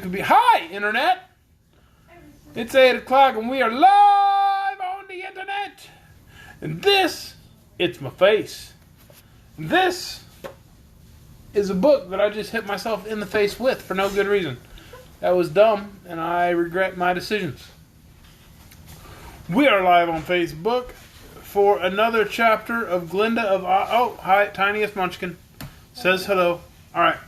could be... Hi, Internet! It's 8 o'clock and we are live on the Internet! And this, it's my face. This is a book that I just hit myself in the face with for no good reason. That was dumb, and I regret my decisions. We are live on Facebook for another chapter of Glinda of Oz. Oh, hi, Tiniest Munchkin. Says hello. Alright.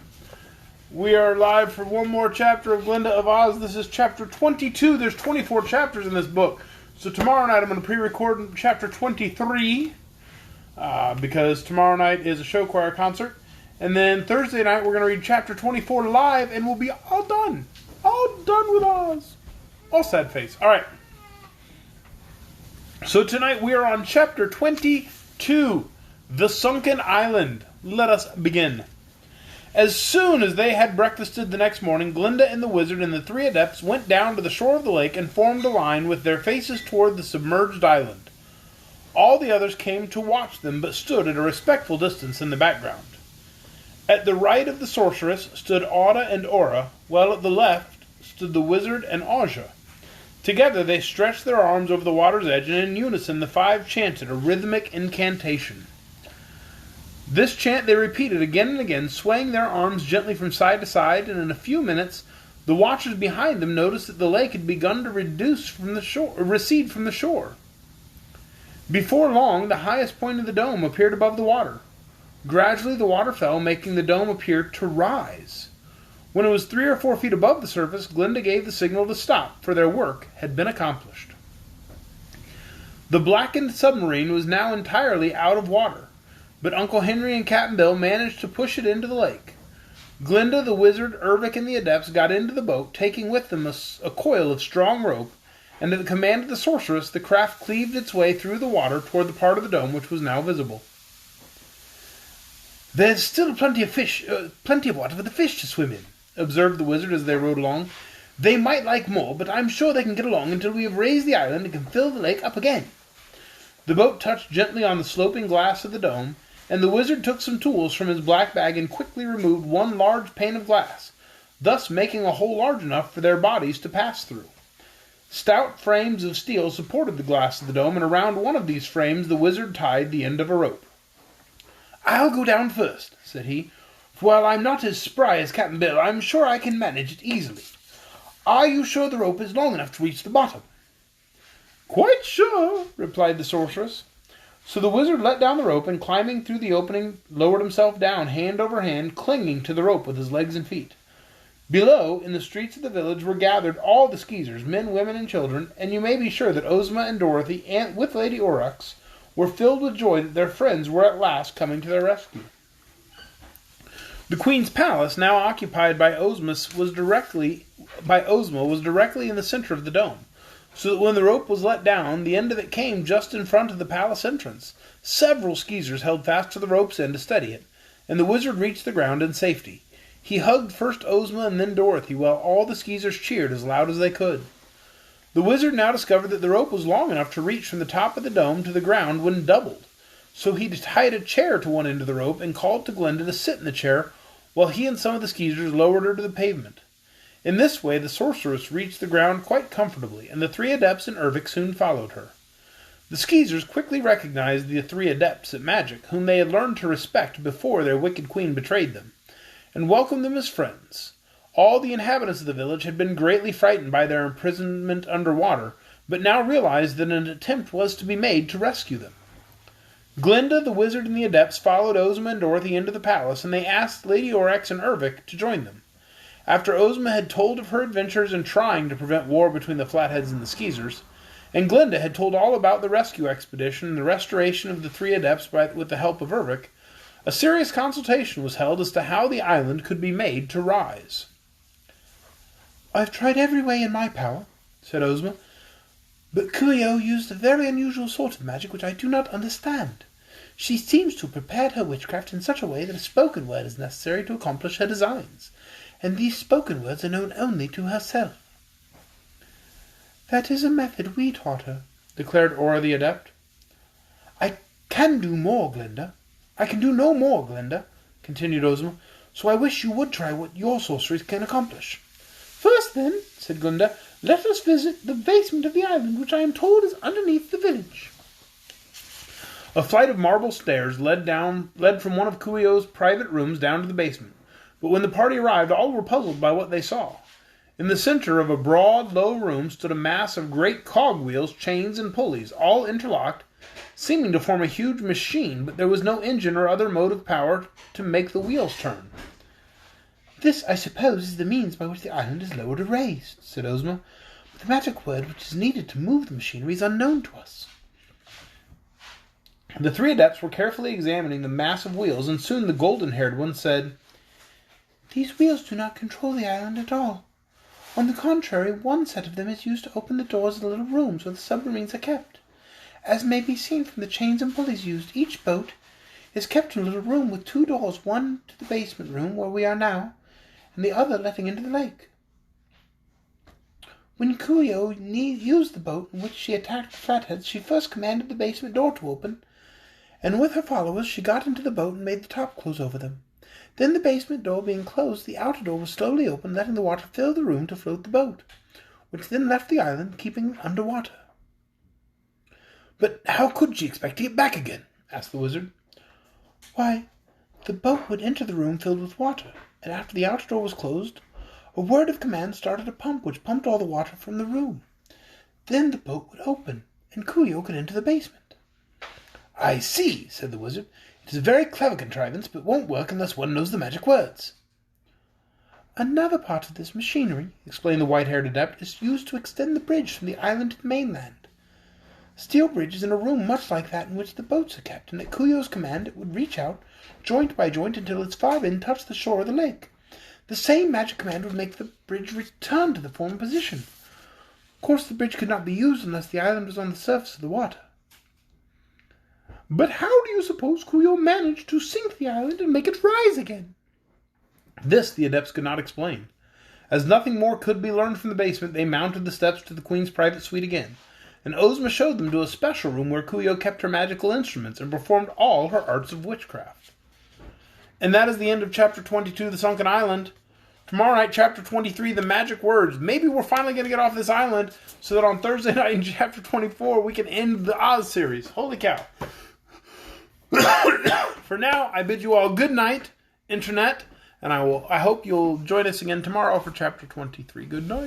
We are live for one more chapter of Glinda of Oz. This is chapter 22. There's 24 chapters in this book. So tomorrow night I'm going to pre-record chapter 23 because tomorrow night is a show choir concert. And then Thursday night we're going to read chapter 24 live and we'll be all done. All done with Oz. All sad face. Alright. So tonight we are on chapter 22, The Sunken Island. Let us begin. As soon as they had breakfasted the next morning, Glinda and the wizard and the three adepts went down to the shore of the lake and formed a line with their faces toward the submerged island. All the others came to watch them, but stood at a respectful distance in the background. At the right of the sorceress stood Auda and Aura, while at the left stood the wizard and Aja. Together they stretched their arms over the water's edge, and in unison the five chanted a rhythmic incantation. This chant they repeated again and again, swaying their arms gently from side to side, and in a few minutes the watchers behind them noticed that the lake had begun to recede from the shore. Before long, the highest point of the dome appeared above the water. Gradually the water fell, making the dome appear to rise. When it was 3 or 4 feet above the surface, Glinda gave the signal to stop, for their work had been accomplished. The blackened submarine was now entirely out of water, but Uncle Henry and Cap'n Bill managed to push it into the lake. Glinda, the wizard, Ervic, and the adepts got into the boat, taking with them a coil of strong rope, and at the command of the sorceress, the craft cleaved its way through the water toward the part of the dome which was now visible. "There's still plenty of water for the fish to swim in," observed the wizard as they rowed along. "They might like more, but I'm sure they can get along until we have raised the island and can fill the lake up again." The boat touched gently on the sloping glass of the dome, and the wizard took some tools from his black bag and quickly removed one large pane of glass, thus making a hole large enough for their bodies to pass through. Stout frames of steel supported the glass of the dome, and around one of these frames the wizard tied the end of a rope. "I'll go down first," said he, "for while I'm not as spry as Cap'n Bill, I'm sure I can manage it easily. Are you sure the rope is long enough to reach the bottom?" "Quite sure," replied the sorceress. So the wizard let down the rope, and climbing through the opening, lowered himself down, hand over hand, clinging to the rope with his legs and feet. Below, in the streets of the village, were gathered all the Skeezers, men, women, and children, and you may be sure that Ozma and Dorothy, with Lady Aurex, were filled with joy that their friends were at last coming to their rescue. The Queen's palace, now occupied by Ozma, was directly in the center of the dome, so that when the rope was let down, the end of it came just in front of the palace entrance. Several Skeezers held fast to the rope's end to steady it, and the wizard reached the ground in safety. He hugged first Ozma and then Dorothy, while all the Skeezers cheered as loud as they could. The wizard now discovered that the rope was long enough to reach from the top of the dome to the ground when doubled, so he tied a chair to one end of the rope and called to Glinda to sit in the chair while he and some of the Skeezers lowered her to the pavement. In this way the sorceress reached the ground quite comfortably, and the three adepts and Ervic soon followed her. The Skeezers quickly recognized the three adepts at magic, whom they had learned to respect before their wicked queen betrayed them, and welcomed them as friends. All the inhabitants of the village had been greatly frightened by their imprisonment under water, but now realized that an attempt was to be made to rescue them. Glinda, the wizard, and the adepts followed Ozma and Dorothy into the palace, and they asked Lady Aurex and Ervic to join them. After Ozma had told of her adventures in trying to prevent war between the Flatheads and the Skeezers, and Glinda had told all about the rescue expedition and the restoration of the three adepts with the help of Ervic, a serious consultation was held as to how the island could be made to rise. "I've tried every way in my power," said Ozma, "but Coo ee oh used a very unusual sort of magic which I do not understand. She seems to have prepared her witchcraft in such a way that a spoken word is necessary to accomplish her designs, and these spoken words are known only to herself." "That is a method we taught her," declared Aura the Adept. "I can do more, Glinda. I can do no more, Glinda," continued Ozma, "so I wish you would try what your sorceries can accomplish. then, said Glinda, let us visit the basement of the island, which I am told is underneath the village. A flight of marble stairs led from one of Coo ee oh's private rooms down to the basement, but when the party arrived, all were puzzled by what they saw. In the center of a broad, low room stood a mass of great cogwheels, chains, and pulleys, all interlocked, seeming to form a huge machine, but there was no engine or other mode of power to make the wheels turn. This, I suppose, is the means by which the island is lowered or raised, said Ozma, but the magic word which is needed to move the machinery is unknown to us. The three adepts were carefully examining the mass of wheels, and soon the golden-haired one said, These wheels do not control the island at all. On the contrary, one set of them is used to open the doors of the little rooms where the submarines are kept. As may be seen from the chains and pulleys used, each boat is kept in a little room with two doors, one to the basement room where we are now, and the other letting into the lake. When Coo ee oh used the boat in which she attacked the Flatheads, she first commanded the basement door to open, and with her followers she got into the boat and made the top close over them. Then the basement door being closed, the outer door was slowly opened, letting the water fill the room to float the boat, which then left the island, keeping it under water. But how could she expect to get back again? Asked the wizard. Why, the boat would enter the room filled with water, and after the outer door was closed, a word of command started a pump which pumped all the water from the room. Then the boat would open, and Coo ee oh could enter the basement. I see, said the wizard. It is a very clever contrivance, but won't work unless one knows the magic words. Another part of this machinery, explained the white-haired adept, is used to extend the bridge from the island to the mainland. The steel bridge is in a room much like that in which the boats are kept, and at Coo ee oh's command it would reach out, joint by joint, until its far end touched the shore of the lake. The same magic command would make the bridge return to the former position. Of course, the bridge could not be used unless the island was on the surface of the water. But how do you suppose Coo ee oh managed to sink the island and make it rise again? This the adepts could not explain. As nothing more could be learned from the basement, they mounted the steps to the Queen's private suite again, and Ozma showed them to a special room where Coo ee oh kept her magical instruments and performed all her arts of witchcraft. And that is the end of Chapter 22, The Sunken Island. Tomorrow night, Chapter 23, The Magic Words. Maybe we're finally going to get off this island so that on Thursday night in Chapter 24 we can end the Oz series. Holy cow. For now, I bid you all good night, Internet, and I hope you'll join us again tomorrow for Chapter 23. Good night.